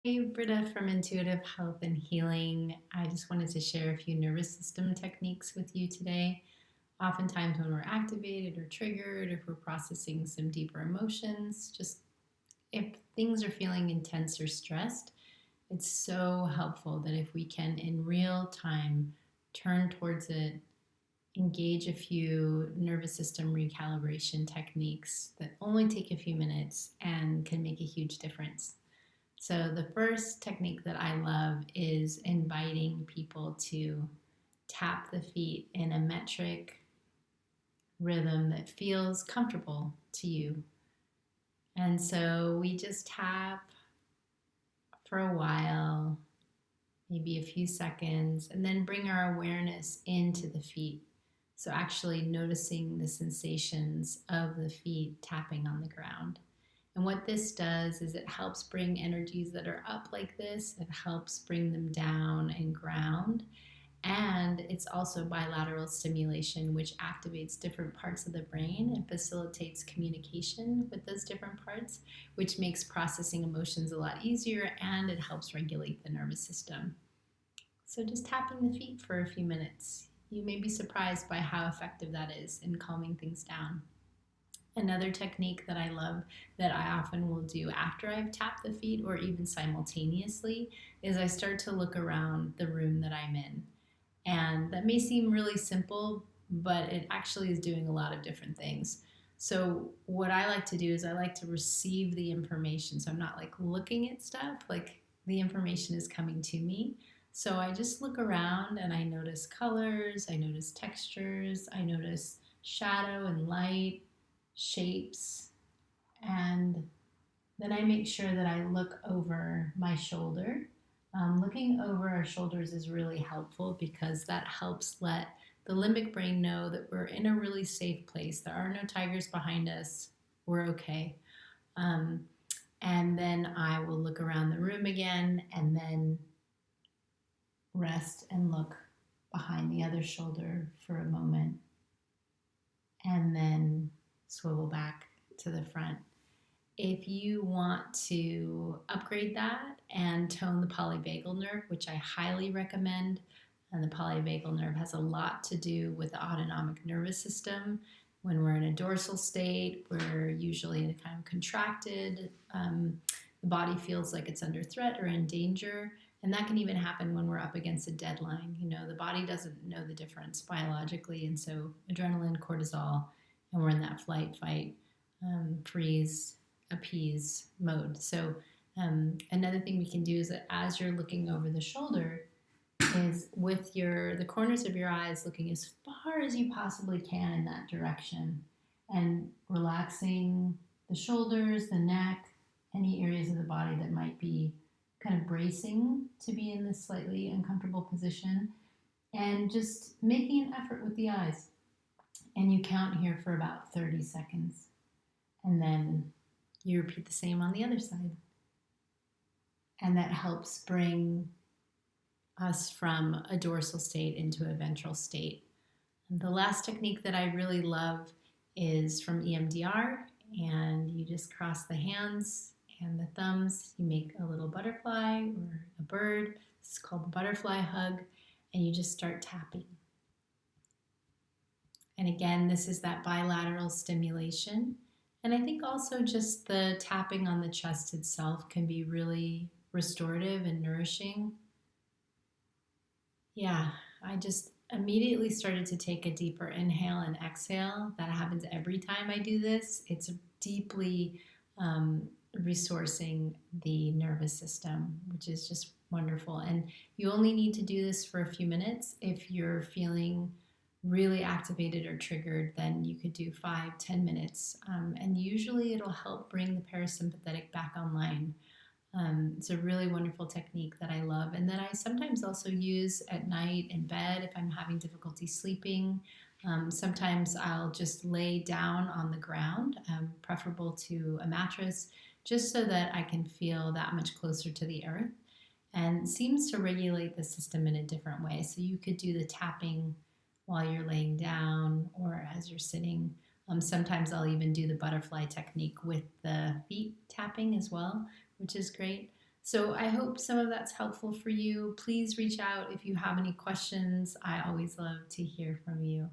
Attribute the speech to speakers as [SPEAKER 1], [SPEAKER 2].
[SPEAKER 1] Hey, Britta from Intuitive Health and Healing. I just wanted to share a few nervous system techniques with you today. Oftentimes, when we're activated or triggered, if we're processing some deeper emotions, just if things are feeling intense or stressed, it's so helpful that if we can, in real time, turn towards it, engage a few nervous system recalibration techniques that only take a few minutes and can make a huge difference. So the first technique that I love is inviting people to tap the feet in a metric rhythm that feels comfortable to you. And so we just tap for a while, maybe a few seconds, and then bring our awareness into the feet. So actually noticing the sensations of the feet tapping on the ground. And what this does is it helps bring energies that are up like this, it helps bring them down and ground. And it's also bilateral stimulation, which activates different parts of the brain and facilitates communication with those different parts, which makes processing emotions a lot easier, and it helps regulate the nervous system. So just tapping the feet for a few minutes. You may be surprised by how effective that is in calming things down. Another technique that I love that I often will do after I've tapped the feet or even simultaneously is I start to look around the room that I'm in. And that may seem really simple, but it actually is doing a lot of different things. So what I like to do is I like to receive the information. So I'm not like looking at stuff, like the information is coming to me. So I just look around and I notice colors, I notice textures, I notice shadow and light, shapes, and then I make sure that I look over my shoulder. Looking over our shoulders is really helpful because that helps let the limbic brain know that we're in a really safe place. There are no tigers behind us. We're okay. And then I will look around the room again and then rest and look behind the other shoulder for a moment and then swivel back to the front. If you want to upgrade that and tone the polyvagal nerve, which I highly recommend, and the polyvagal nerve has a lot to do with the autonomic nervous system. When we're in a dorsal state, we're usually in a kind of contracted. The body feels like it's under threat or in danger. And that can even happen when we're up against a deadline. You know, the body doesn't know the difference biologically. And so adrenaline, cortisol, and we're in that flight, fight, freeze, appease mode. So another thing we can do is that as you're looking over the shoulder is with the corners of your eyes looking as far as you possibly can in that direction and relaxing the shoulders, the neck, any areas of the body that might be kind of bracing to be in this slightly uncomfortable position, and just making an effort with the eyes. And you count here for about 30 seconds. And then you repeat the same on the other side. And that helps bring us from a dorsal state into a ventral state. And the last technique that I really love is from EMDR. And you just cross the hands and the thumbs. You make a little butterfly or a bird. This is called the butterfly hug. And you just start tapping. And again, this is that bilateral stimulation. And I think also just the tapping on the chest itself can be really restorative and nourishing. Yeah, I just immediately started to take a deeper inhale and exhale. That happens every time I do this. It's deeply resourcing the nervous system, which is just wonderful. And you only need to do this for a few minutes. If you're feeling really activated or triggered, then you could do 5-10 minutes. And usually it'll help bring the parasympathetic back online. It's a really wonderful technique that I love and that I sometimes also use at night in bed if I'm having difficulty sleeping. Sometimes I'll just lay down on the ground, preferable to a mattress, just so that I can feel that much closer to the earth, and seems to regulate the system in a different way. So you could do the tapping while you're laying down or as you're sitting. Sometimes I'll even do the butterfly technique with the feet tapping as well, which is great. So I hope some of that's helpful for you. Please reach out if you have any questions. I always love to hear from you.